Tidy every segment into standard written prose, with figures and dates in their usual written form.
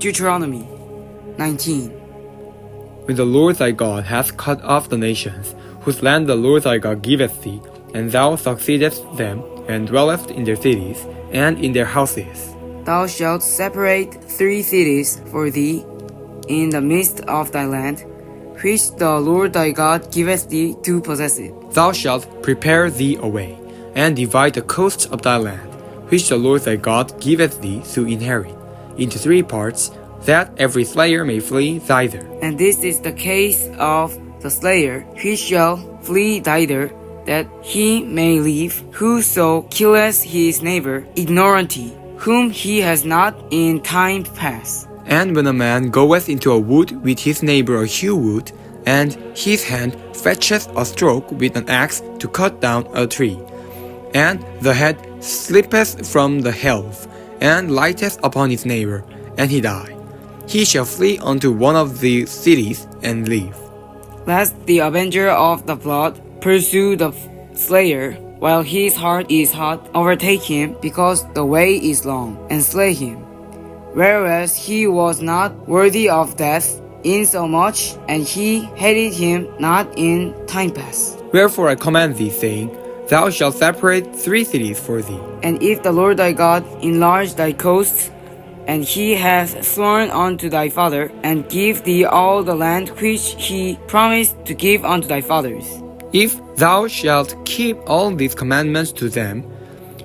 Deuteronomy 19. When the Lord thy God hath cut off the nations, whose land the Lord thy God giveth thee, and thou succeedest them, and dwellest in their cities, and in their houses. Thou shalt separate 3 cities for thee in the midst of thy land, which the Lord thy God giveth thee to possess it. Thou shalt prepare thee a way, and divide the coasts of thy land, which the Lord thy God giveth thee to inherit, into 3 parts, that every slayer may flee thither. And this is the case of the slayer, which shall flee thither, that he may live, whoso killeth his neighbour ignorantly, whom he has not in time past. And when a man goeth into a wood with his neighbour a hew wood, and his hand fetcheth a stroke with an axe to cut down a tree, and the head slippeth from the helve, and lighteth upon his neighbour, and he die, he shall flee unto one of the cities and live. Lest the avenger of the blood pursue the slayer, while his heart is hot, overtake him, because the way is long, and slay him. Whereas he was not worthy of death, insomuch, and he hated him not in time past. Wherefore I command thee, saying, Thou shalt separate 3 cities for thee. And if the Lord thy God enlarge thy coasts, and he hath sworn unto thy father, and give thee all the land which he promised to give unto thy fathers. If thou shalt keep all these commandments to them,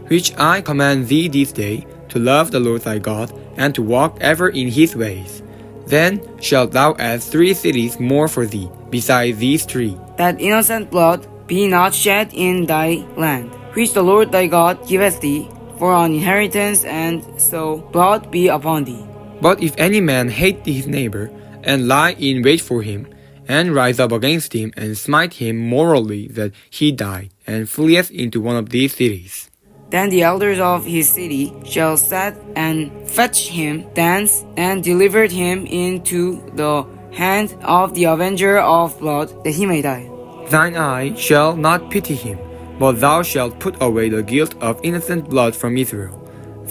which I command thee this day, to love the Lord thy God, and to walk ever in his ways, then shalt thou add 3 cities more for thee, beside these 3. That innocent blood be not shed in thy land, which the Lord thy God giveth thee for an inheritance, and so blood be upon thee. But if any man hate his neighbor, and lie in wait for him, and rise up against him, and smite him morally that he die, and fleeth into one of these cities, then the elders of his city shall set and fetch him thence, and deliver him into the hand of the avenger of blood, that he may die. thine eye shall not pity him, but thou shalt put away the guilt of innocent blood from Israel,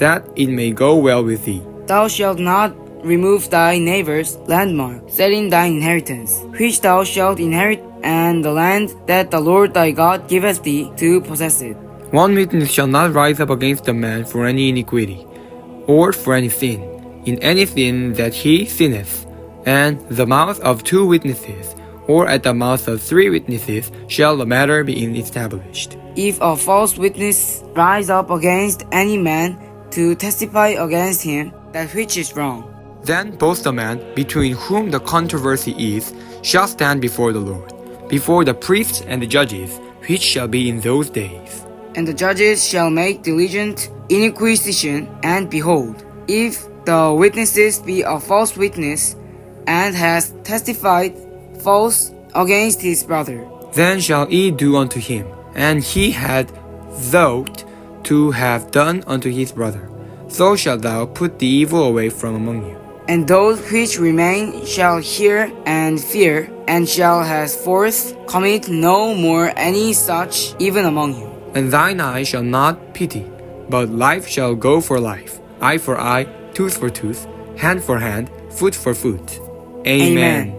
that it may go well with thee. Thou shalt not remove thy neighbour's landmark, setting thine inheritance, which thou shalt inherit, and the land that the Lord thy God giveth thee to possess it. One witness shall not rise up against a man for any iniquity, or for any sin, in any sin that he sinneth, and the mouth of 2 witnesses, or at the mouth of 3 witnesses, shall the matter be established. If a false witness rise up against any man to testify against him that which is wrong, then both the man between whom the controversy is shall stand before the Lord, before the priests and the judges, which shall be in those days. and the judges shall make diligent inquisition, and behold, if the witnesses be a false witness, and has testified false against his brother, then shall he do unto him, and he had thought to have done unto his brother. So shalt thou put the evil away from among you. And those which remain shall hear and fear, and shall henceforth commit no more any such even among you. And thine eye shall not pity, but life shall go for life, eye for eye, tooth for tooth, hand for hand, foot for foot. Amen.